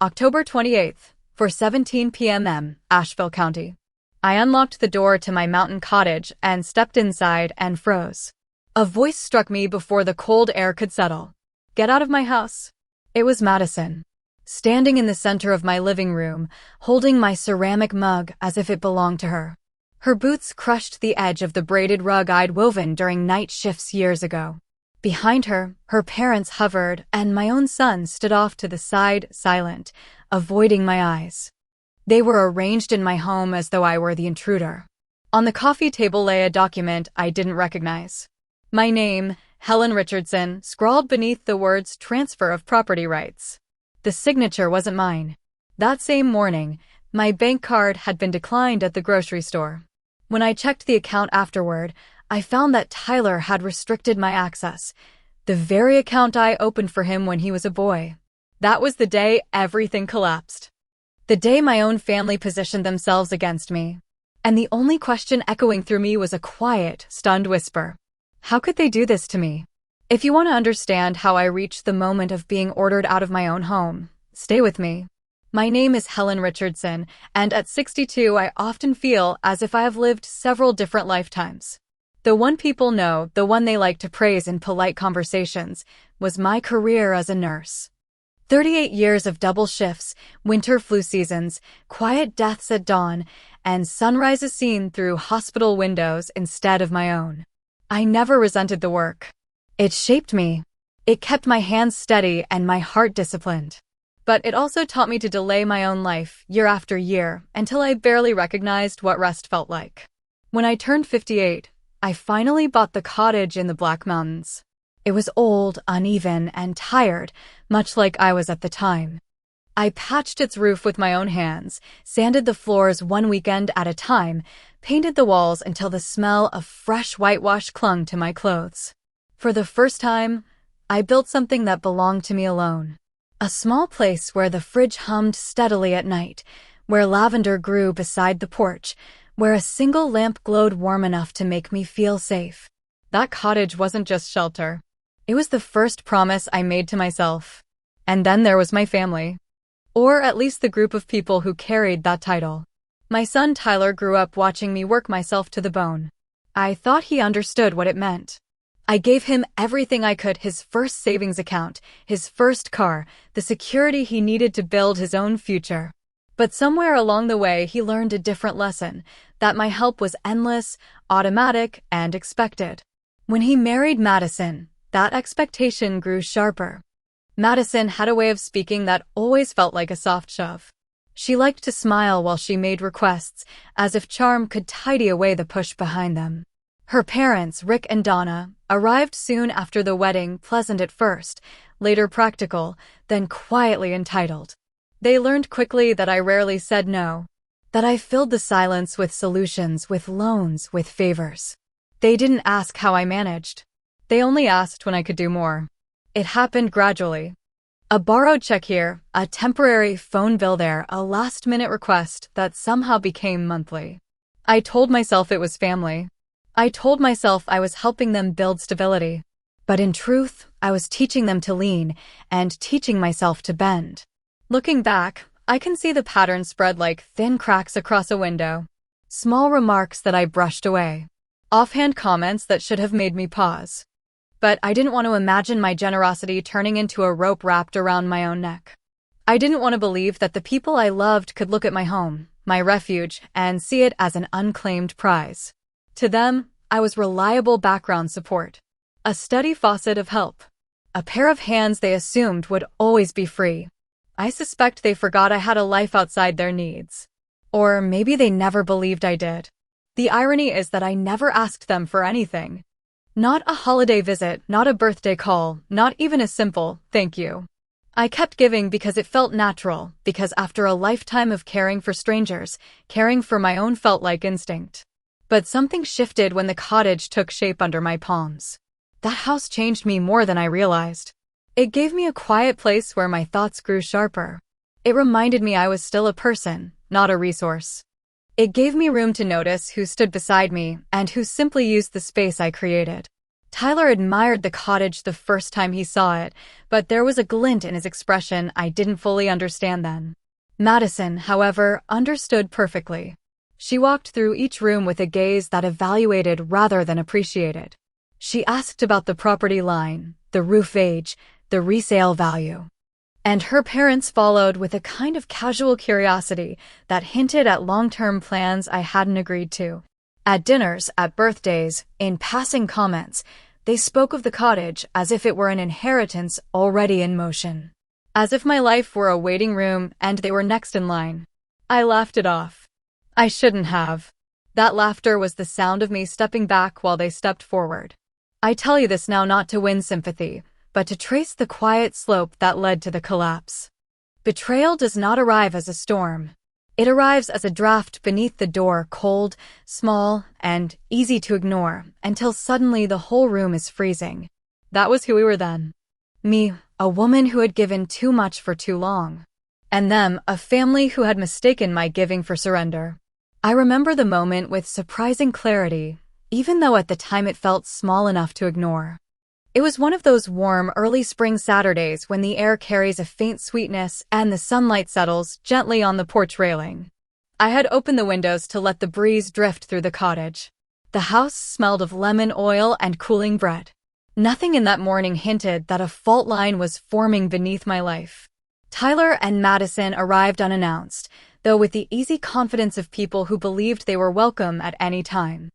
October 28th, 4:17 p.m., Asheville County. I unlocked the door to my mountain cottage and stepped inside and froze. A voice struck me before the cold air could settle. "Get out of my house." It was Madison, standing in the center of my living room, holding my ceramic mug as if it belonged to her. Her boots crushed the edge of the braided rug I'd woven during night shifts years ago. Behind her, her parents hovered, and my own son stood off to the side, silent, avoiding my eyes. They were arranged in my home as though I were the intruder. On the coffee table lay a document I didn't recognize. My name, Helen Richardson, scrawled beneath the words transfer of property rights. The signature wasn't mine. That same morning, my bank card had been declined at the grocery store. When I checked the account afterward, I found that Tyler had restricted my access, the very account I opened for him when he was a boy. That was the day everything collapsed. The day my own family positioned themselves against me. And the only question echoing through me was a quiet, stunned whisper. How could they do this to me? If you want to understand how I reached the moment of being ordered out of my own home, stay with me. My name is Helen Richardson, and at 62 I often feel as if I have lived several different lifetimes. The one people know, the one they like to praise in polite conversations, was my career as a nurse. 38 years of double shifts, winter flu seasons, quiet deaths at dawn, and sunrises seen through hospital windows instead of my own. I never resented the work. It shaped me. It kept my hands steady and my heart disciplined. But it also taught me to delay my own life year after year until I barely recognized what rest felt like. When I turned 58, I finally bought the cottage in the Black Mountains. It was old, uneven, and tired, much like I was at the time. I patched its roof with my own hands, sanded the floors one weekend at a time, painted the walls until the smell of fresh whitewash clung to my clothes. For the first time, I built something that belonged to me alone. A small place where the fridge hummed steadily at night, where lavender grew beside the porch, where a single lamp glowed warm enough to make me feel safe. That cottage wasn't just shelter. It was the first promise I made to myself. And then there was my family. Or at least the group of people who carried that title. My son Tyler grew up watching me work myself to the bone. I thought he understood what it meant. I gave him everything I could, his first savings account, his first car, the security he needed to build his own future. But somewhere along the way he learned a different lesson, that my help was endless, automatic, and expected. When he married Madison, that expectation grew sharper. Madison had a way of speaking that always felt like a soft shove. She liked to smile while she made requests, as if charm could tidy away the push behind them. Her parents, Rick and Donna, arrived soon after the wedding, pleasant at first, later practical, then quietly entitled. They learned quickly that I rarely said no, that I filled the silence with solutions, with loans, with favors. They didn't ask how I managed. They only asked when I could do more. It happened gradually. A borrowed check here, a temporary phone bill there, a last-minute request that somehow became monthly. I told myself it was family. I told myself I was helping them build stability. But in truth, I was teaching them to lean and teaching myself to bend. Looking back, I can see the pattern spread like thin cracks across a window. Small remarks that I brushed away. Offhand comments that should have made me pause. But I didn't want to imagine my generosity turning into a rope wrapped around my own neck. I didn't want to believe that the people I loved could look at my home, my refuge, and see it as an unclaimed prize. To them, I was reliable background support. A steady faucet of help. A pair of hands they assumed would always be free. I suspect they forgot I had a life outside their needs. Or maybe they never believed I did. The irony is that I never asked them for anything. Not a holiday visit, not a birthday call, not even a simple thank you. I kept giving because it felt natural, because after a lifetime of caring for strangers, caring for my own felt like instinct. But something shifted when the cottage took shape under my palms. That house changed me more than I realized. It gave me a quiet place where my thoughts grew sharper. It reminded me I was still a person, not a resource. It gave me room to notice who stood beside me and who simply used the space I created. Tyler admired the cottage the first time he saw it, but there was a glint in his expression I didn't fully understand then. Madison, however, understood perfectly. She walked through each room with a gaze that evaluated rather than appreciated. She asked about the property line, the roof age, the resale value. And her parents followed with a kind of casual curiosity that hinted at long-term plans I hadn't agreed to. At dinners, at birthdays, in passing comments, they spoke of the cottage as if it were an inheritance already in motion. As if my life were a waiting room and they were next in line. I laughed it off. I shouldn't have. That laughter was the sound of me stepping back while they stepped forward. I tell you this now not to win sympathy, but to trace the quiet slope that led to the collapse. Betrayal does not arrive as a storm. It arrives as a draft beneath the door, cold, small, and easy to ignore, until suddenly the whole room is freezing. That was who we were then. Me, a woman who had given too much for too long. And them, a family who had mistaken my giving for surrender. I remember the moment with surprising clarity, even though at the time it felt small enough to ignore. It was one of those warm, early spring Saturdays when the air carries a faint sweetness and the sunlight settles gently on the porch railing. I had opened the windows to let the breeze drift through the cottage. The house smelled of lemon oil and cooling bread. Nothing in that morning hinted that a fault line was forming beneath my life. Tyler and Madison arrived unannounced, though with the easy confidence of people who believed they were welcome at any time.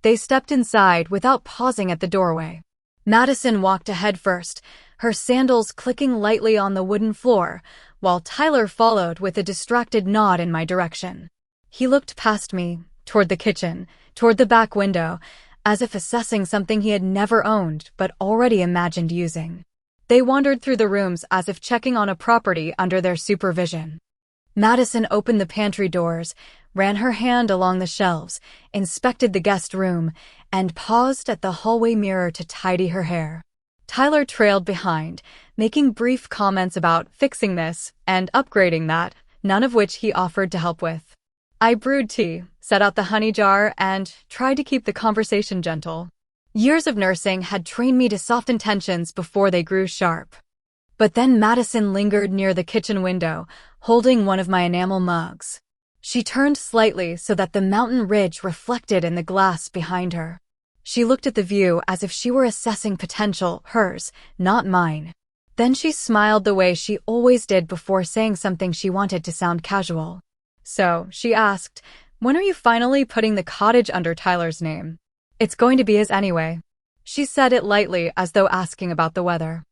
They stepped inside without pausing at the doorway. Madison walked ahead first, her sandals clicking lightly on the wooden floor, while Tyler followed with a distracted nod in my direction. He looked past me, toward the kitchen, toward the back window, as if assessing something he had never owned but already imagined using. They wandered through the rooms as if checking on a property under their supervision. Madison opened the pantry doors, ran her hand along the shelves, inspected the guest room, and paused at the hallway mirror to tidy her hair. Tyler trailed behind, making brief comments about fixing this and upgrading that, none of which he offered to help with. I brewed tea, set out the honey jar, and tried to keep the conversation gentle. Years of nursing had trained me to soften tensions before they grew sharp. But then Madison lingered near the kitchen window, holding one of my enamel mugs. She turned slightly so that the mountain ridge reflected in the glass behind her. She looked at the view as if she were assessing potential, hers, not mine. Then she smiled the way she always did before saying something she wanted to sound casual. So, she asked, "When are you finally putting the cottage under Tyler's name? It's going to be his anyway." She said it lightly as though asking about the weather.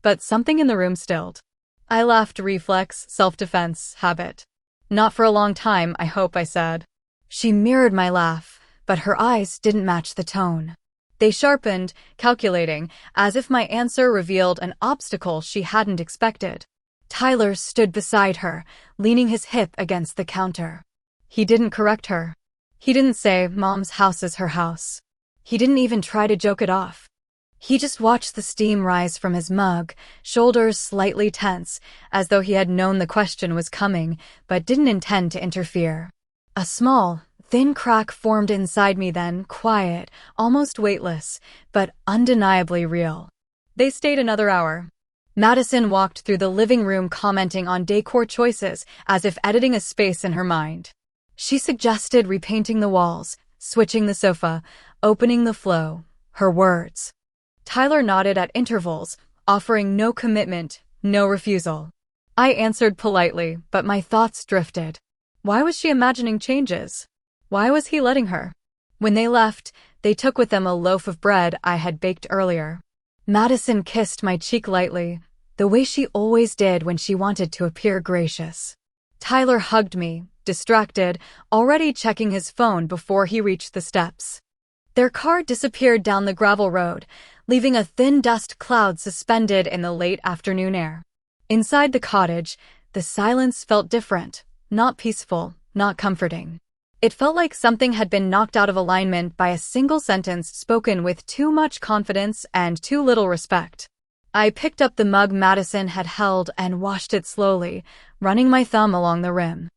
But something in the room stilled. I laughed, reflex, self-defense, habit. "Not for a long time, I hope," I said. She mirrored my laugh, but her eyes didn't match the tone. They sharpened, calculating, as if my answer revealed an obstacle she hadn't expected. Tyler stood beside her, leaning his hip against the counter. He didn't correct her. He didn't say, "Mom's house is her house." He didn't even try to joke it off. He just watched the steam rise from his mug, shoulders slightly tense, as though he had known the question was coming, but didn't intend to interfere. A small, thin crack formed inside me then, quiet, almost weightless, but undeniably real. They stayed another hour. Madison walked through the living room commenting on decor choices as if editing a space in her mind. She suggested repainting the walls, switching the sofa, opening the flow, her words. Tyler nodded at intervals, offering no commitment, no refusal. I answered politely, but my thoughts drifted. Why was she imagining changes? Why was he letting her? When they left, they took with them a loaf of bread I had baked earlier. Madison kissed my cheek lightly, the way she always did when she wanted to appear gracious. Tyler hugged me, distracted, already checking his phone before he reached the steps. Their car disappeared down the gravel road, leaving a thin dust cloud suspended in the late afternoon air. Inside the cottage, the silence felt different, not peaceful, not comforting. It felt like something had been knocked out of alignment by a single sentence spoken with too much confidence and too little respect. I picked up the mug Madison had held and washed it slowly, running my thumb along the rim.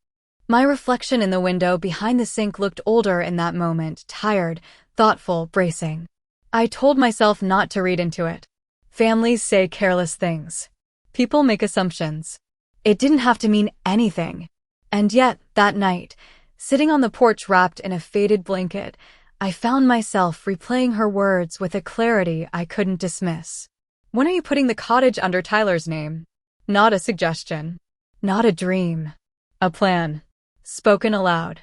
My reflection in the window behind the sink looked older in that moment, tired, thoughtful, bracing. I told myself not to read into it. Families say careless things. People make assumptions. It didn't have to mean anything. And yet, that night, sitting on the porch wrapped in a faded blanket, I found myself replaying her words with a clarity I couldn't dismiss. When are you putting the cottage under Tyler's name? Not a suggestion. Not a dream. A plan. Spoken aloud.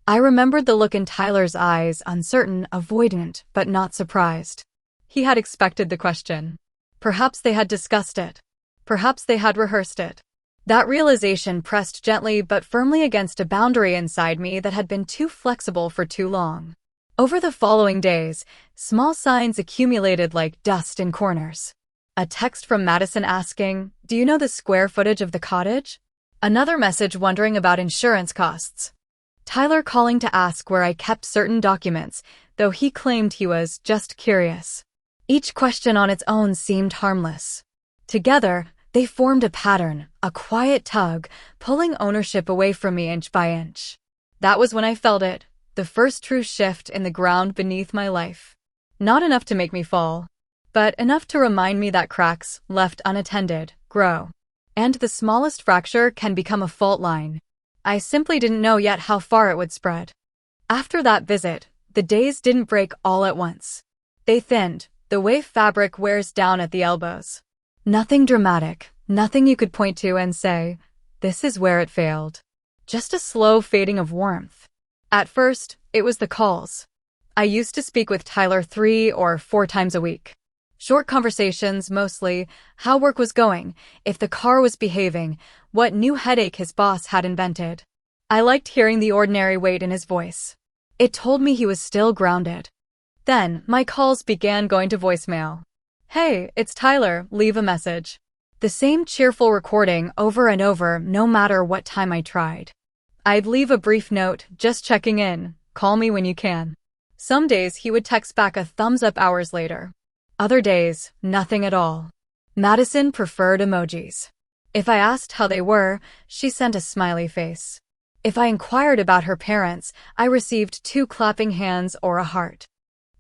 I remembered the look in Tyler's eyes, uncertain, avoidant, but not surprised. He had expected the question. Perhaps they had discussed it. Perhaps they had rehearsed it. That realization pressed gently but firmly against a boundary inside me that had been too flexible for too long. Over the following days, small signs accumulated like dust in corners. A text from Madison asking, "Do you know the square footage of the cottage?" Another message wondering about insurance costs. Tyler calling to ask where I kept certain documents, though he claimed he was just curious. Each question on its own seemed harmless. Together, they formed a pattern, a quiet tug, pulling ownership away from me inch by inch. That was when I felt it, the first true shift in the ground beneath my life. Not enough to make me fall, but enough to remind me that cracks, left unattended, grow. And the smallest fracture can become a fault line. I simply didn't know yet how far it would spread. After that visit, the days didn't break all at once. They thinned, the way fabric wears down at the elbows. Nothing dramatic, nothing you could point to and say, "This is where it failed." Just a slow fading of warmth. At first, it was the calls. I used to speak with Tyler 3 or 4 times a week. Short conversations, mostly, how work was going, if the car was behaving, what new headache his boss had invented. I liked hearing the ordinary weight in his voice. It told me he was still grounded. Then, my calls began going to voicemail. "Hey, it's Tyler, leave a message." The same cheerful recording over and over, no matter what time I tried. I'd leave a brief note, just checking in, call me when you can. Some days he would text back a thumbs up hours later. Other days, nothing at all. Madison preferred emojis. If I asked how they were, she sent a smiley face. If I inquired about her parents, I received 2 clapping hands or a heart.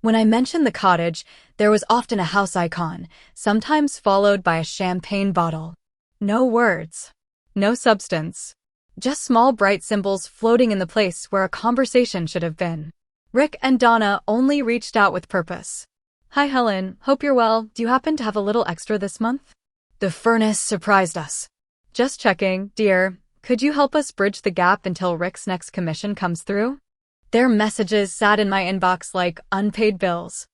When I mentioned the cottage, there was often a house icon, sometimes followed by a champagne bottle. No words. No substance. Just small bright symbols floating in the place where a conversation should have been. Rick and Donna only reached out with purpose. "Hi Helen, hope you're well. Do you happen to have a little extra this month?" The furnace surprised us. "Just checking, dear. Could you help us bridge the gap until Rick's next commission comes through?" Their messages sat in my inbox like unpaid bills.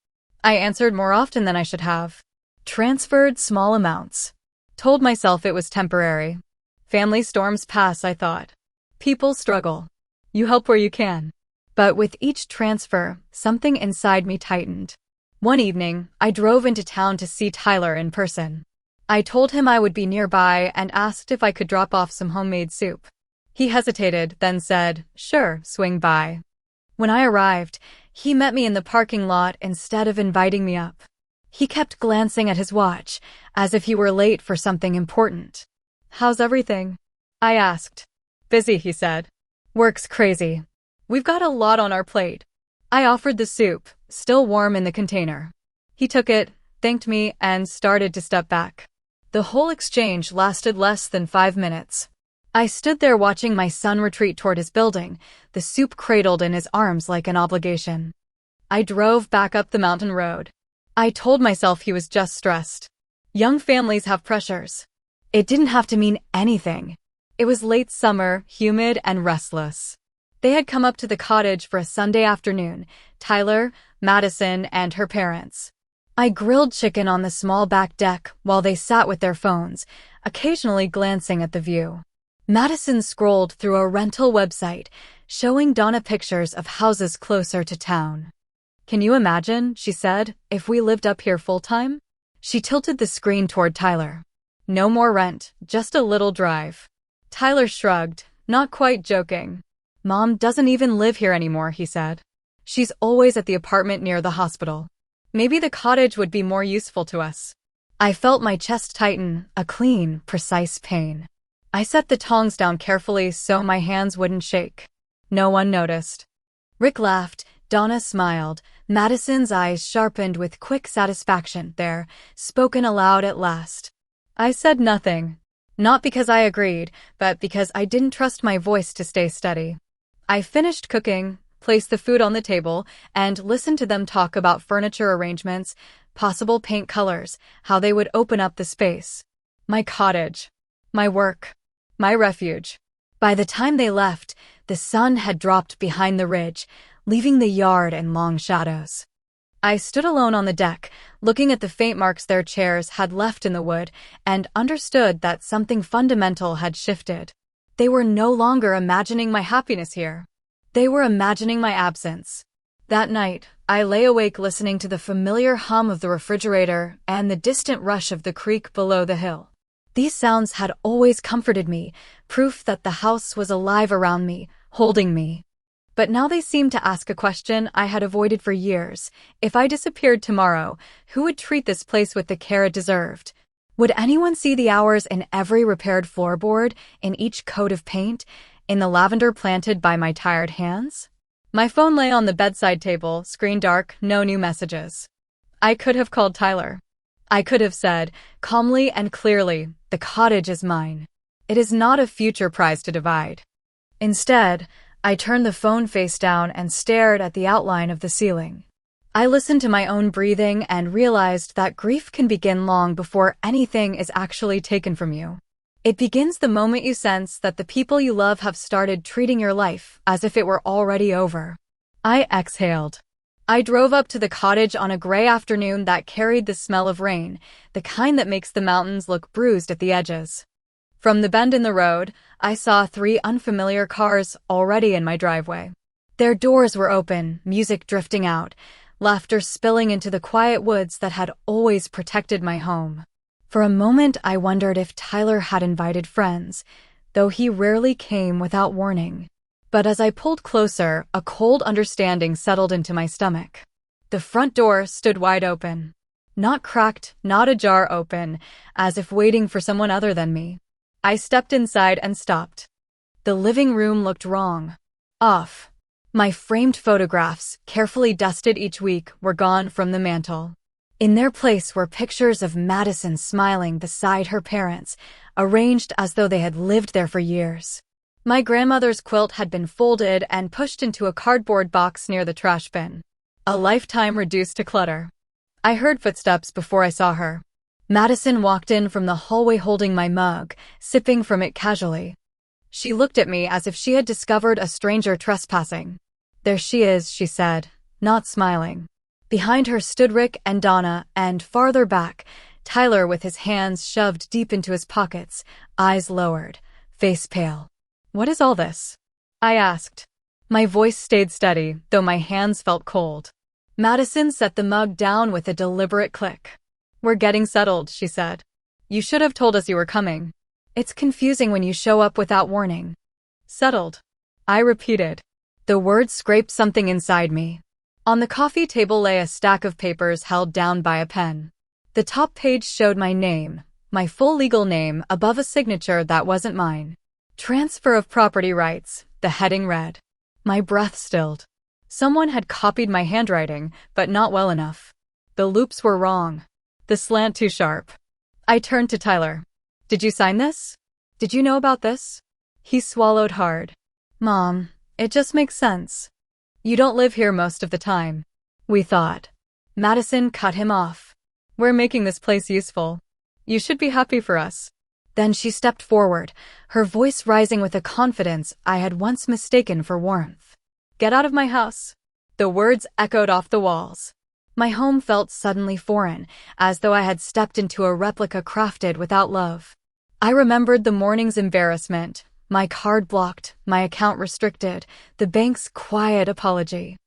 I answered more often than I should have. Transferred small amounts. Told myself it was temporary. Family storms pass, I thought. People struggle. You help where you can. But with each transfer, something inside me tightened. One evening, I drove into town to see Tyler in person. I told him I would be nearby and asked if I could drop off some homemade soup. He hesitated, then said, "Sure, swing by." When I arrived, he met me in the parking lot instead of inviting me up. He kept glancing at his watch, as if he were late for something important. "How's everything?" I asked. "Busy," he said. "Work's crazy. We've got a lot on our plate." I offered the soup, still warm in the container. He took it, thanked me, and started to step back. The whole exchange lasted less than 5 minutes. I stood there watching my son retreat toward his building, the soup cradled in his arms like an obligation. I drove back up the mountain road. I told myself he was just stressed. Young families have pressures. It didn't have to mean anything. It was late summer, humid and restless. They had come up to the cottage for a Sunday afternoon, Tyler, Madison, and her parents. I grilled chicken on the small back deck while they sat with their phones, occasionally glancing at the view. Madison scrolled through a rental website, showing Donna pictures of houses closer to town. "Can you imagine," she said, "if we lived up here full-time?" She tilted the screen toward Tyler. "No more rent, just a little drive." Tyler shrugged, not quite joking. "Mom doesn't even live here anymore," he said. "She's always at the apartment near the hospital. Maybe the cottage would be more useful to us." I felt my chest tighten, a clean, precise pain. I set the tongs down carefully so my hands wouldn't shake. No one noticed. Rick laughed, Donna smiled, Madison's eyes sharpened with quick satisfaction. There, spoken aloud at last. I said nothing. Not because I agreed, but because I didn't trust my voice to stay steady. I finished cooking, placed the food on the table, and listened to them talk about furniture arrangements, possible paint colors, how they would open up the space. My cottage. My work. My refuge. By the time they left, the sun had dropped behind the ridge, leaving the yard in long shadows. I stood alone on the deck, looking at the faint marks their chairs had left in the wood, and understood that something fundamental had shifted. They were no longer imagining my happiness here. They were imagining my absence. That night, I lay awake listening to the familiar hum of the refrigerator and the distant rush of the creek below the hill. These sounds had always comforted me, proof that the house was alive around me, holding me. But now they seemed to ask a question I had avoided for years. If I disappeared tomorrow, who would treat this place with the care it deserved? Would anyone see the hours in every repaired floorboard, in each coat of paint, in the lavender planted by my tired hands? My phone lay on the bedside table, screen dark, no new messages. I could have called Tyler. I could have said, calmly and clearly, the cottage is mine. It is not a future prize to divide. Instead, I turned the phone face down and stared at the outline of the ceiling. I listened to my own breathing and realized that grief can begin long before anything is actually taken from you. It begins the moment you sense that the people you love have started treating your life as if it were already over. I exhaled. I drove up to the cottage on a gray afternoon that carried the smell of rain, the kind that makes the mountains look bruised at the edges. From the bend in the road, I saw 3 unfamiliar cars already in my driveway. Their doors were open, music drifting out, laughter spilling into the quiet woods that had always protected my home. For a moment, I wondered if Tyler had invited friends, though he rarely came without warning. But as I pulled closer, a cold understanding settled into my stomach. The front door stood wide open. Not cracked, not ajar, open, as if waiting for someone other than me. I stepped inside and stopped. The living room looked wrong. Off. My framed photographs, carefully dusted each week, were gone from the mantel. In their place were pictures of Madison smiling beside her parents, arranged as though they had lived there for years. My grandmother's quilt had been folded and pushed into a cardboard box near the trash bin. A lifetime reduced to clutter. I heard footsteps before I saw her. Madison walked in from the hallway holding my mug, sipping from it casually. She looked at me as if she had discovered a stranger trespassing. "There she is," she said, not smiling. Behind her stood Rick and Donna, and farther back, Tyler with his hands shoved deep into his pockets, eyes lowered, face pale. "What is all this?" I asked. My voice stayed steady, though my hands felt cold. Madison set the mug down with a deliberate click. "We're getting settled," she said. "You should have told us you were coming. It's confusing when you show up without warning." "Settled," I repeated. The words scraped something inside me. On the coffee table lay a stack of papers held down by a pen. The top page showed my name, my full legal name, above a signature that wasn't mine. "Transfer of property rights," the heading read. My breath stilled. Someone had copied my handwriting, but not well enough. The loops were wrong. The slant too sharp. I turned to Tyler. "Did you sign this? Did you know about this?" He swallowed hard. "Mom, it just makes sense. You don't live here most of the time." "We thought." Madison cut him off. "We're making this place useful. You should be happy for us." Then she stepped forward, her voice rising with a confidence I had once mistaken for warmth. "Get out of my house." The words echoed off the walls. My home felt suddenly foreign, as though I had stepped into a replica crafted without love. I remembered the morning's embarrassment, my card blocked, my account restricted, the bank's quiet apology.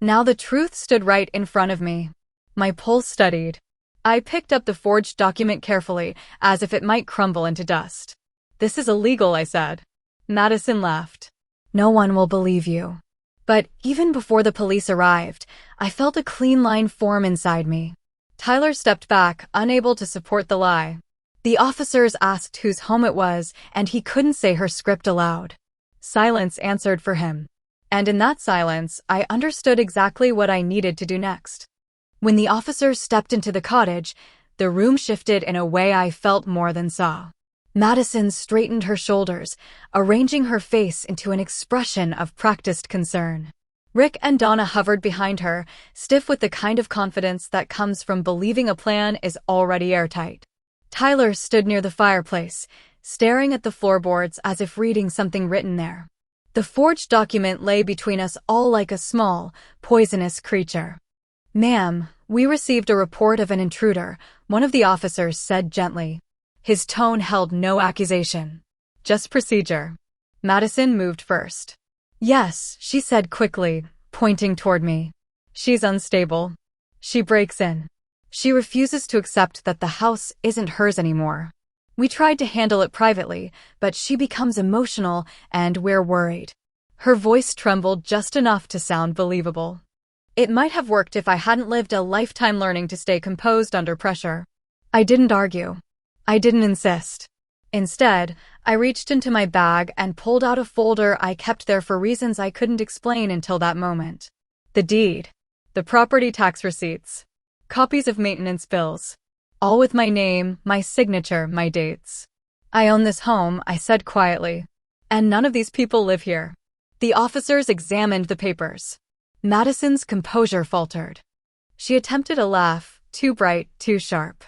Now the truth stood right in front of me. My pulse steadied. I picked up the forged document carefully, as if it might crumble into dust. "This is illegal," I said. Madison laughed. "No one will believe you." But even before the police arrived, I felt a clean line form inside me. Tyler stepped back, unable to support the lie. The officers asked whose home it was, and he couldn't say her script aloud. Silence answered for him. And in that silence, I understood exactly what I needed to do next. When the officers stepped into the cottage, the room shifted in a way I felt more than saw. Madison straightened her shoulders, arranging her face into an expression of practiced concern. Rick and Donna hovered behind her, stiff with the kind of confidence that comes from believing a plan is already airtight. Tyler stood near the fireplace, staring at the floorboards as if reading something written there. The forged document lay between us all like a small, poisonous creature. "Ma'am, we received a report of an intruder," one of the officers said gently. His tone held no accusation. "Just procedure." Madison moved first. "Yes," she said quickly, pointing toward me. "She's unstable. She breaks in. She refuses to accept that the house isn't hers anymore. We tried to handle it privately, but she becomes emotional and we're worried." Her voice trembled just enough to sound believable. It might have worked if I hadn't lived a lifetime learning to stay composed under pressure. I didn't argue. I didn't insist. Instead, I reached into my bag and pulled out a folder I kept there for reasons I couldn't explain until that moment. The deed. The property tax receipts. Copies of maintenance bills. All with my name, my signature, my dates. "I own this home," I said quietly. "And none of these people live here." The officers examined the papers. Madison's composure faltered. She attempted a laugh, too bright, too sharp.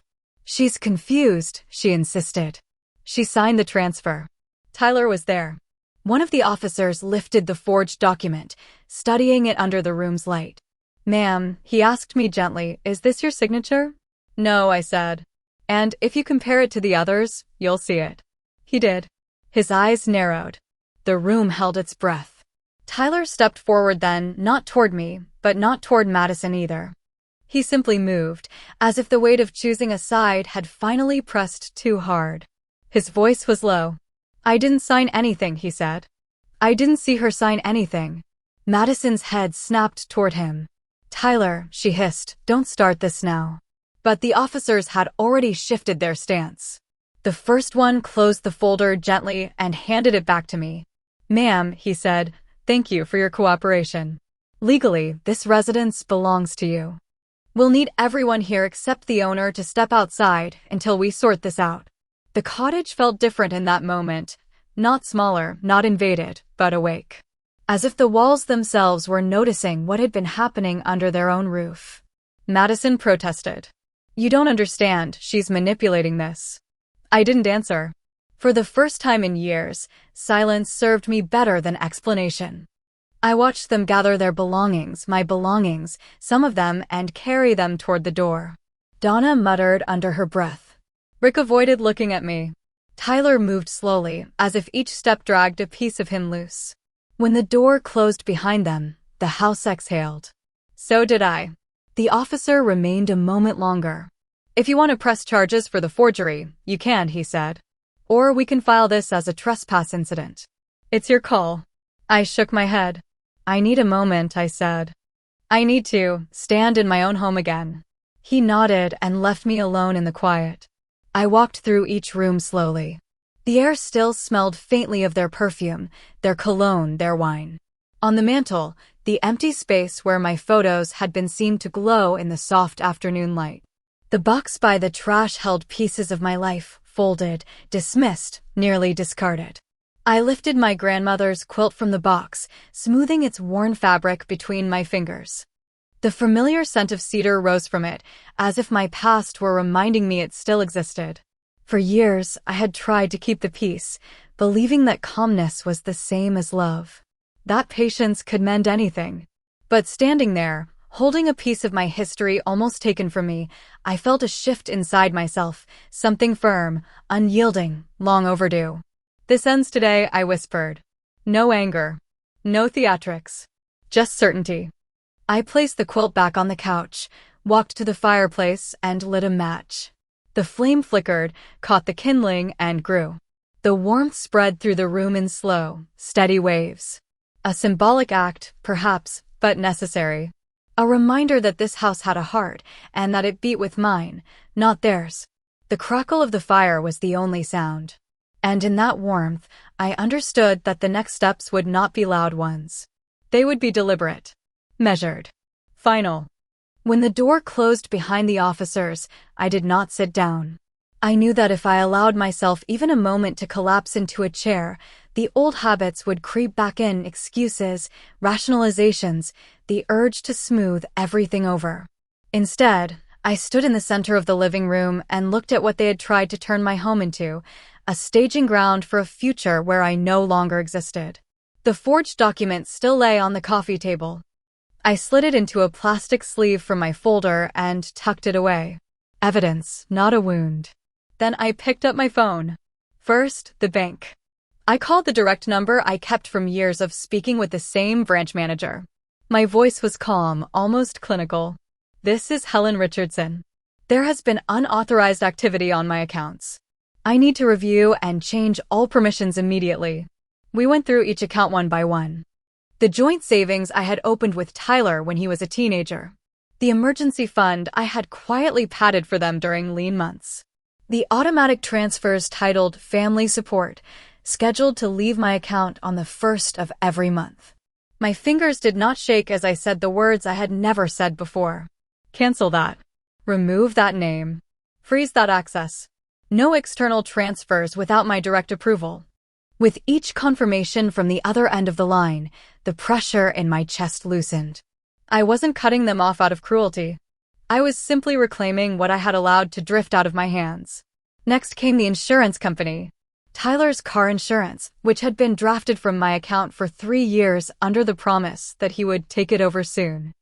"She's confused," she insisted. She signed the transfer. Tyler was there. One of the officers lifted the forged document, studying it under the room's light. "Ma'am," he asked me gently, "is this your signature?" "No," I said. "And if you compare it to the others, you'll see it." He did. His eyes narrowed. The room held its breath. Tyler stepped forward then, not toward me, but not toward Madison either. He simply moved, as if the weight of choosing a side had finally pressed too hard. His voice was low. "I didn't sign anything," he said. "I didn't see her sign anything." Madison's head snapped toward him. "Tyler," she hissed, "don't start this now." But the officers had already shifted their stance. The first one closed the folder gently and handed it back to me. "Ma'am," he said, "thank you for your cooperation. Legally, this residence belongs to you. We'll need everyone here except the owner to step outside until we sort this out." The cottage felt different in that moment. Not smaller, not invaded, but awake. As if the walls themselves were noticing what had been happening under their own roof. Madison protested. "You don't understand, she's manipulating this." I didn't answer. For the first time in years, silence served me better than explanation. I watched them gather their belongings, my belongings, some of them, and carry them toward the door. Donna muttered under her breath. Rick avoided looking at me. Tyler moved slowly, as if each step dragged a piece of him loose. When the door closed behind them, the house exhaled. So did I. The officer remained a moment longer. "If you want to press charges for the forgery, you can," he said. "Or we can file this as a trespass incident. It's your call." I shook my head. "I need a moment," I said. "I need to stand in my own home again." He nodded and left me alone in the quiet. I walked through each room slowly. The air still smelled faintly of their perfume, their cologne, their wine. On the mantel, the empty space where my photos had been seemed to glow in the soft afternoon light. The box by the trash held pieces of my life, folded, dismissed, nearly discarded. I lifted my grandmother's quilt from the box, smoothing its worn fabric between my fingers. The familiar scent of cedar rose from it, as if my past were reminding me it still existed. For years, I had tried to keep the peace, believing that calmness was the same as love. That patience could mend anything. But standing there, holding a piece of my history almost taken from me, I felt a shift inside myself, something firm, unyielding, long overdue. "This ends today," I whispered. "No anger. No theatrics. Just certainty." I placed the quilt back on the couch, walked to the fireplace, and lit a match. The flame flickered, caught the kindling, and grew. The warmth spread through the room in slow, steady waves. A symbolic act, perhaps, but necessary. A reminder that this house had a heart, and that it beat with mine, not theirs. The crackle of the fire was the only sound. And in that warmth, I understood that the next steps would not be loud ones. They would be deliberate, measured, final. When the door closed behind the officers, I did not sit down. I knew that if I allowed myself even a moment to collapse into a chair, the old habits would creep back in: excuses, rationalizations, the urge to smooth everything over. Instead, I stood in the center of the living room and looked at what they had tried to turn my home into, a staging ground for a future where I no longer existed. The forged document still lay on the coffee table. I slid it into a plastic sleeve from my folder and tucked it away. Evidence, not a wound. Then I picked up my phone. First, the bank. I called the direct number I kept from years of speaking with the same branch manager. My voice was calm, almost clinical. "This is Helen Richardson. There has been unauthorized activity on my accounts. I need to review and change all permissions immediately." We went through each account one by one. The joint savings I had opened with Tyler when he was a teenager. The emergency fund I had quietly padded for them during lean months. The automatic transfers titled Family Support, scheduled to leave my account on the 1st of every month. My fingers did not shake as I said the words I had never said before. Cancel that. Remove that name. Freeze that access. No external transfers without my direct approval. With each confirmation from the other end of the line, the pressure in my chest loosened. I wasn't cutting them off out of cruelty. I was simply reclaiming what I had allowed to drift out of my hands. Next came the insurance company. Tyler's car insurance, which had been drafted from my account for 3 years under the promise that he would take it over soon.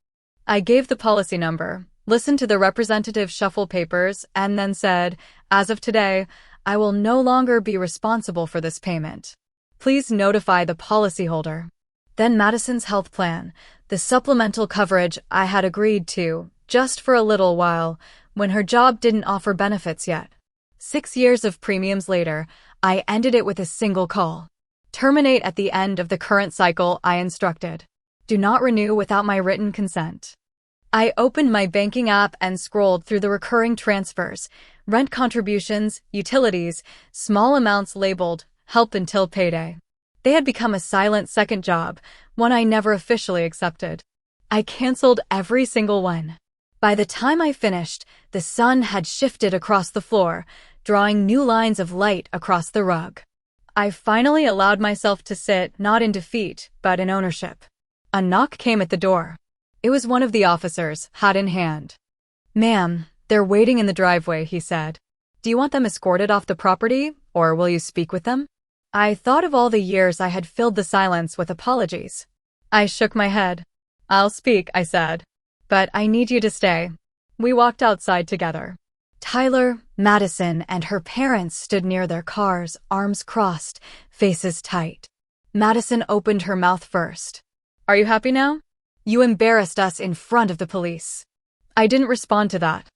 I gave the policy number, listened to the representative shuffle papers, and then said, "As of today, I will no longer be responsible for this payment. Please notify the policyholder." Then Madison's health plan, the supplemental coverage I had agreed to, just for a little while, when her job didn't offer benefits yet. 6 years of premiums later, I ended it with a single call. Terminate at the end of the current cycle, I instructed. Do not renew without my written consent. I opened my banking app and scrolled through the recurring transfers, rent contributions, utilities, small amounts labeled help until payday. They had become a silent second job, one I never officially accepted. I canceled every single one. By the time I finished, the sun had shifted across the floor, drawing new lines of light across the rug. I finally allowed myself to sit, not in defeat, but in ownership. A knock came at the door. It was one of the officers, hat in hand. "Ma'am, they're waiting in the driveway," he said. "Do you want them escorted off the property, or will you speak with them?" I thought of all the years I had filled the silence with apologies. I shook my head. "I'll speak," I said. "But I need you to stay." We walked outside together. Tyler, Madison, and her parents stood near their cars, arms crossed, faces tight. Madison opened her mouth first. "Are you happy now? You embarrassed us in front of the police." I didn't respond to that.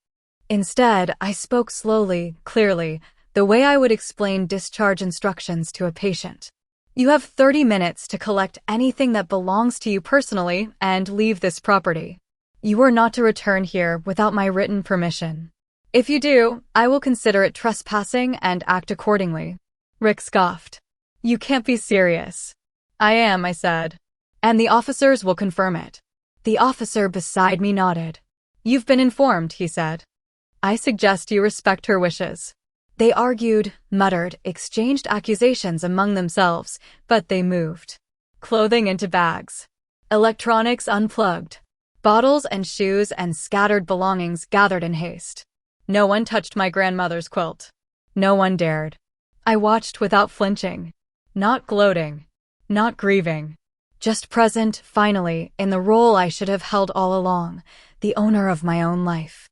Instead, I spoke slowly, clearly, the way I would explain discharge instructions to a patient. "You have 30 minutes to collect anything that belongs to you personally and leave this property. You are not to return here without my written permission. If you do, I will consider it trespassing and act accordingly." Rick scoffed. "You can't be serious." "I am," I said. "And the officers will confirm it." The officer beside me nodded. "You've been informed," he said. "I suggest you respect her wishes." They argued, muttered, exchanged accusations among themselves, but they moved. Clothing into bags. Electronics unplugged. Bottles and shoes and scattered belongings gathered in haste. No one touched my grandmother's quilt. No one dared. I watched without flinching. Not gloating. Not grieving. Just present, finally, in the role I should have held all along, the owner of my own life.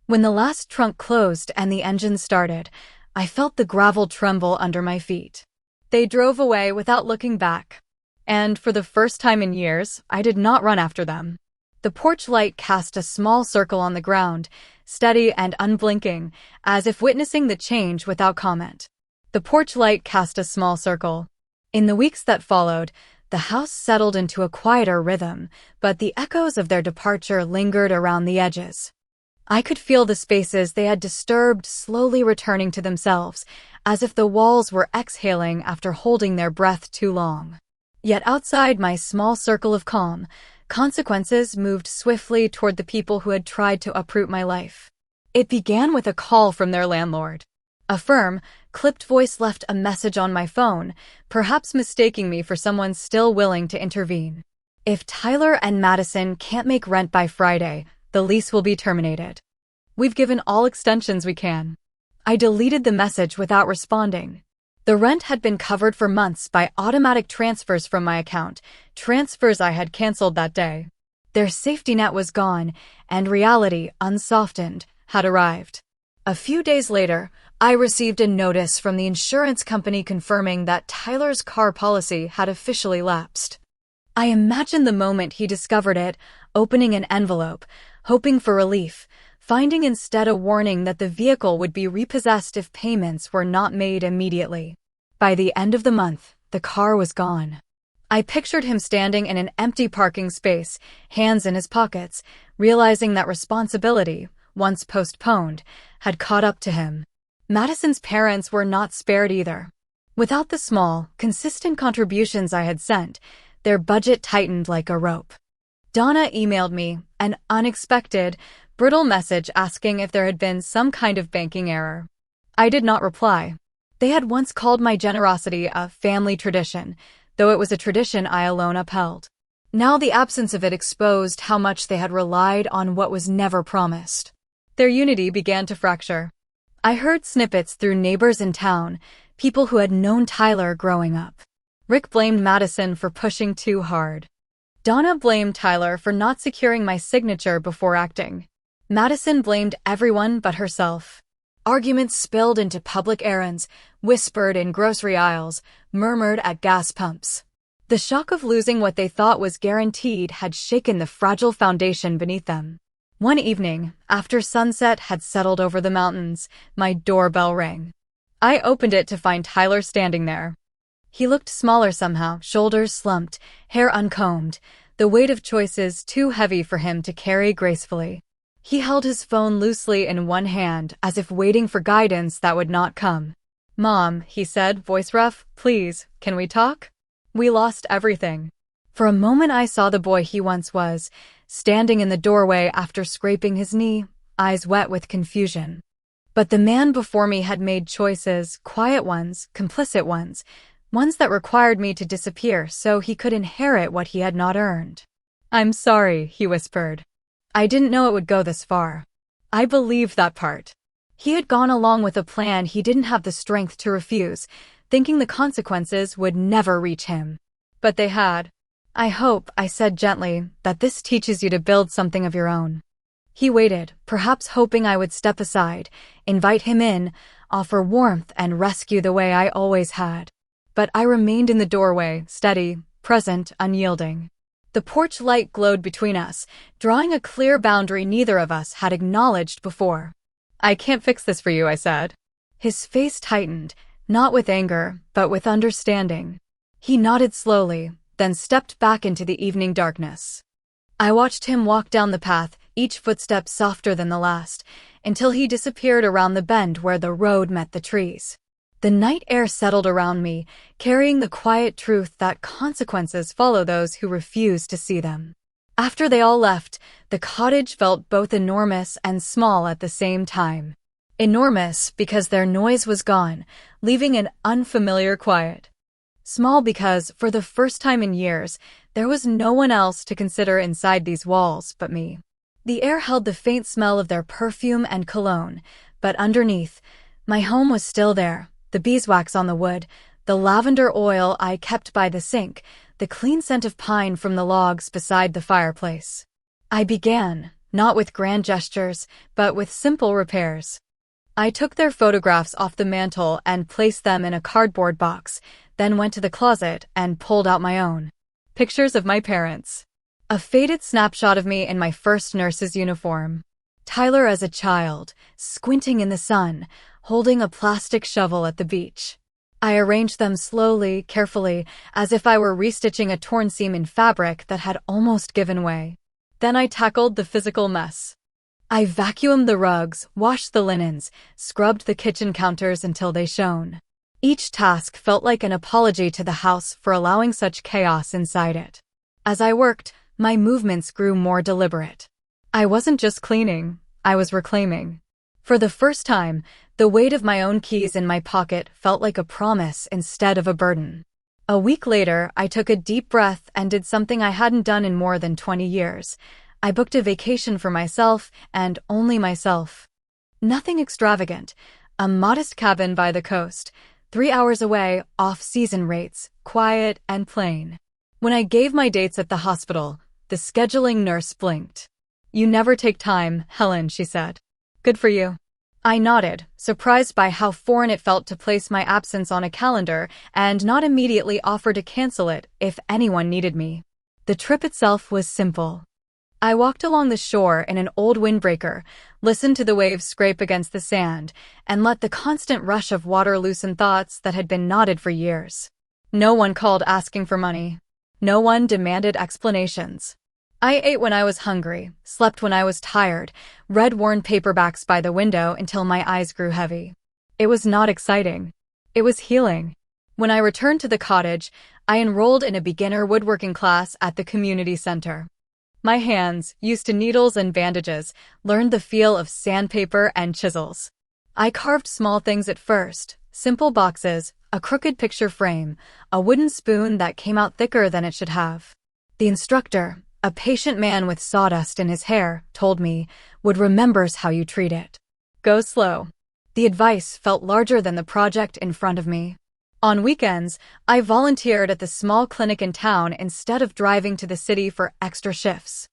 When the last trunk closed and the engine started, I felt the gravel tremble under my feet. They drove away without looking back. And for the first time in years, I did not run after them. The porch light cast a small circle on the ground, steady and unblinking, as if witnessing the change without comment. The porch light cast a small circle. In the weeks that followed, the house settled into a quieter rhythm, but the echoes of their departure lingered around the edges. I could feel the spaces they had disturbed slowly returning to themselves, as if the walls were exhaling after holding their breath too long. Yet outside my small circle of calm, consequences moved swiftly toward the people who had tried to uproot my life. It began with a call from their landlord. A firm, clipped voice left a message on my phone, perhaps mistaking me for someone still willing to intervene. If Tyler and Madison can't make rent by Friday, the lease will be terminated. We've given all extensions we can. I deleted the message without responding. The rent had been covered for months by automatic transfers from my account, transfers I had canceled that day. Their safety net was gone, and reality, unsoftened, had arrived. A few days later, I received a notice from the insurance company confirming that Tyler's car policy had officially lapsed. I imagined the moment he discovered it, opening an envelope, hoping for relief, finding instead a warning that the vehicle would be repossessed if payments were not made immediately. By the end of the month, the car was gone. I pictured him standing in an empty parking space, hands in his pockets, realizing that responsibility, once postponed, had caught up to him. Madison's parents were not spared either. Without the small, consistent contributions I had sent, their budget tightened like a rope. Donna emailed me an unexpected, brittle message asking if there had been some kind of banking error. I did not reply. They had once called my generosity a family tradition, though it was a tradition I alone upheld. Now the absence of it exposed how much they had relied on what was never promised. Their unity began to fracture. I heard snippets through neighbors in town, people who had known Tyler growing up. Rick blamed Madison for pushing too hard. Donna blamed Tyler for not securing my signature before acting. Madison blamed everyone but herself. Arguments spilled into public errands, whispered in grocery aisles, murmured at gas pumps. The shock of losing what they thought was guaranteed had shaken the fragile foundation beneath them. One evening, after sunset had settled over the mountains, my doorbell rang. I opened it to find Tyler standing there. He looked smaller somehow, shoulders slumped, hair uncombed, the weight of choices too heavy for him to carry gracefully. He held his phone loosely in one hand, as if waiting for guidance that would not come. "Mom," he said, voice rough, "please, can we talk? We lost everything." For a moment I saw the boy he once was, standing in the doorway after scraping his knee, eyes wet with confusion. But the man before me had made choices, quiet ones, complicit ones that required me to disappear so he could inherit what he had not earned. "I'm sorry," he whispered. "I didn't know it would go this far." I believed that part. He had gone along with a plan he didn't have the strength to refuse, thinking the consequences would never reach him. But they had. "I hope," I said gently, "that this teaches you to build something of your own." He waited, perhaps hoping I would step aside, invite him in, offer warmth and rescue the way I always had. But I remained in the doorway, steady, present, unyielding. The porch light glowed between us, drawing a clear boundary neither of us had acknowledged before. "I can't fix this for you," I said. His face tightened, not with anger, but with understanding. He nodded slowly, then stepped back into the evening darkness. I watched him walk down the path, each footstep softer than the last, until he disappeared around the bend where the road met the trees. The night air settled around me, carrying the quiet truth that consequences follow those who refuse to see them. After they all left, the cottage felt both enormous and small at the same time. Enormous because their noise was gone, leaving an unfamiliar quiet. Small because, for the first time in years, there was no one else to consider inside these walls but me. The air held the faint smell of their perfume and cologne, but underneath, my home was still there. The beeswax on the wood, the lavender oil I kept by the sink, the clean scent of pine from the logs beside the fireplace. I began, not with grand gestures, but with simple repairs. I took their photographs off the mantel and placed them in a cardboard box, then went to the closet and pulled out my own. Pictures of my parents. A faded snapshot of me in my first nurse's uniform. Tyler as a child, squinting in the sun, holding a plastic shovel at the beach. I arranged them slowly, carefully, as if I were restitching a torn seam in fabric that had almost given way. Then I tackled the physical mess. I vacuumed the rugs, washed the linens, scrubbed the kitchen counters until they shone. Each task felt like an apology to the house for allowing such chaos inside it. As I worked, my movements grew more deliberate. I wasn't just cleaning, I was reclaiming. For the first time, the weight of my own keys in my pocket felt like a promise instead of a burden. A week later, I took a deep breath and did something I hadn't done in more than 20 years. I booked a vacation for myself and only myself. Nothing extravagant, a modest cabin by the coast, 3 hours away, off-season rates, quiet and plain. When I gave my dates at the hospital, the scheduling nurse blinked. "You never take time, Helen," she said. "Good for you." I nodded, surprised by how foreign it felt to place my absence on a calendar and not immediately offer to cancel it if anyone needed me. The trip itself was simple. I walked along the shore in an old windbreaker, listened to the waves scrape against the sand, and let the constant rush of water loosen thoughts that had been knotted for years. No one called asking for money. No one demanded explanations. I ate when I was hungry, slept when I was tired, read worn paperbacks by the window until my eyes grew heavy. It was not exciting. It was healing. When I returned to the cottage, I enrolled in a beginner woodworking class at the community center. My hands, used to needles and bandages, learned the feel of sandpaper and chisels. I carved small things at first, simple boxes, a crooked picture frame, a wooden spoon that came out thicker than it should have. The instructor, a patient man with sawdust in his hair, told me, "Wood remembers how you treat it. Go slow." The advice felt larger than the project in front of me. On weekends, I volunteered at the small clinic in town instead of driving to the city for extra shifts.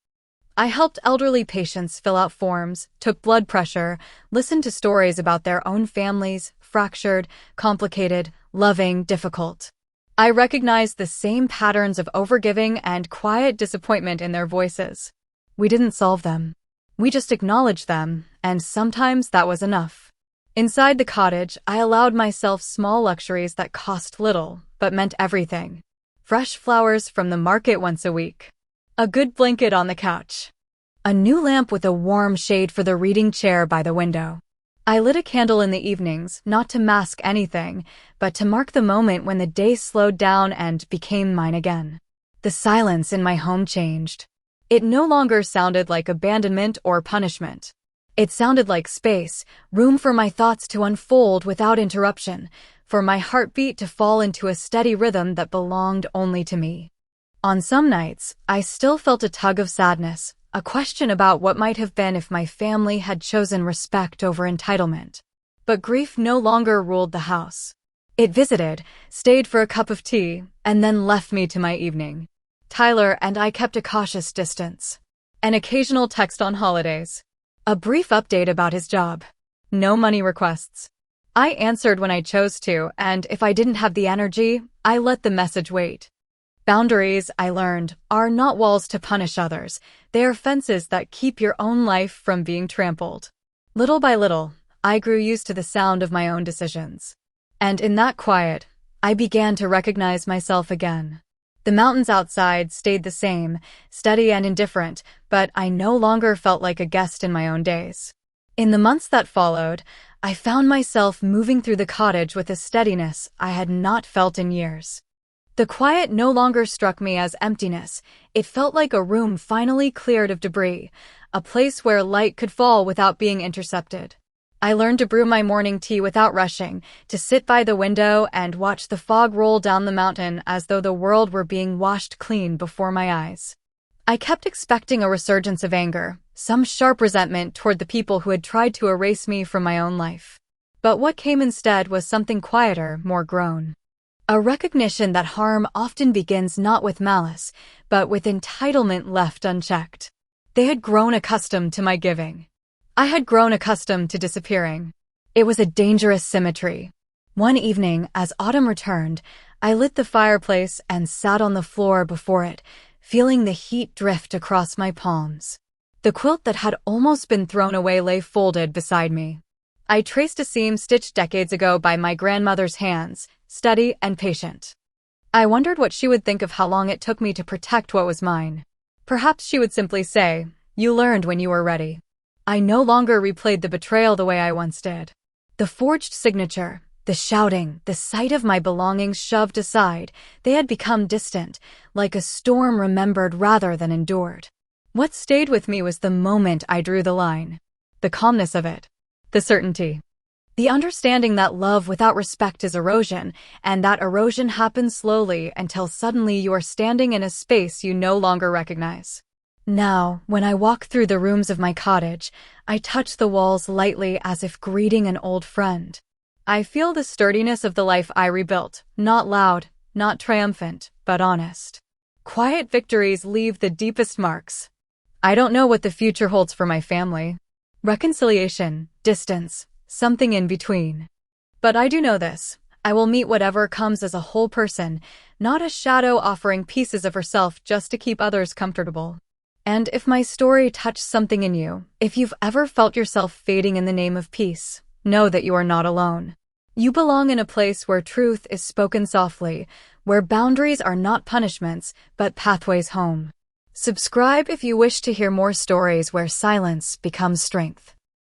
I helped elderly patients fill out forms, took blood pressure, listened to stories about their own families, fractured, complicated, loving, difficult. I recognized the same patterns of overgiving and quiet disappointment in their voices. We didn't solve them. We just acknowledged them, and sometimes that was enough. Inside the cottage, I allowed myself small luxuries that cost little, but meant everything. Fresh flowers from the market once a week. A good blanket on the couch. A new lamp with a warm shade for the reading chair by the window. I lit a candle in the evenings, not to mask anything, but to mark the moment when the day slowed down and became mine again. The silence in my home changed. It no longer sounded like abandonment or punishment. It sounded like space, room for my thoughts to unfold without interruption, for my heartbeat to fall into a steady rhythm that belonged only to me. On some nights, I still felt a tug of sadness, a question about what might have been if my family had chosen respect over entitlement. But grief no longer ruled the house. It visited, stayed for a cup of tea, and then left me to my evening. Tyler and I kept a cautious distance. An occasional text on holidays. A brief update about his job. No money requests. I answered when I chose to, and if I didn't have the energy, I let the message wait. Boundaries, I learned, are not walls to punish others. They are fences that keep your own life from being trampled. Little by little, I grew used to the sound of my own decisions. And in that quiet, I began to recognize myself again. The mountains outside stayed the same, steady and indifferent, but I no longer felt like a guest in my own days. In the months that followed, I found myself moving through the cottage with a steadiness I had not felt in years. The quiet no longer struck me as emptiness. It felt like a room finally cleared of debris, a place where light could fall without being intercepted. I learned to brew my morning tea without rushing, to sit by the window and watch the fog roll down the mountain as though the world were being washed clean before my eyes. I kept expecting a resurgence of anger, some sharp resentment toward the people who had tried to erase me from my own life. But what came instead was something quieter, more grown. A recognition that harm often begins not with malice, but with entitlement left unchecked. They had grown accustomed to my giving. I had grown accustomed to disappearing. It was a dangerous symmetry. One evening, as autumn returned, I lit the fireplace and sat on the floor before it, feeling the heat drift across my palms. The quilt that had almost been thrown away lay folded beside me. I traced a seam stitched decades ago by my grandmother's hands, steady and patient. I wondered what she would think of how long it took me to protect what was mine. Perhaps she would simply say, "You learned when you were ready." I no longer replayed the betrayal the way I once did. The forged signature, The shouting, the sight of my belongings shoved aside, they had become distant, like a storm remembered rather than endured. What stayed with me was the moment I drew the line. The calmness of it. The certainty. The understanding that love without respect is erosion, and that erosion happens slowly until suddenly you are standing in a space you no longer recognize. Now, when I walk through the rooms of my cottage, I touch the walls lightly as if greeting an old friend. I feel the sturdiness of the life I rebuilt, not loud, not triumphant, but honest. Quiet victories leave the deepest marks. I don't know what the future holds for my family. Reconciliation, distance, something in between. But I do know this. I will meet whatever comes as a whole person, not a shadow offering pieces of herself just to keep others comfortable. And if my story touched something in you, if you've ever felt yourself fading in the name of peace, know that you are not alone. You belong in a place where truth is spoken softly, where boundaries are not punishments, but pathways home. Subscribe if you wish to hear more stories where silence becomes strength.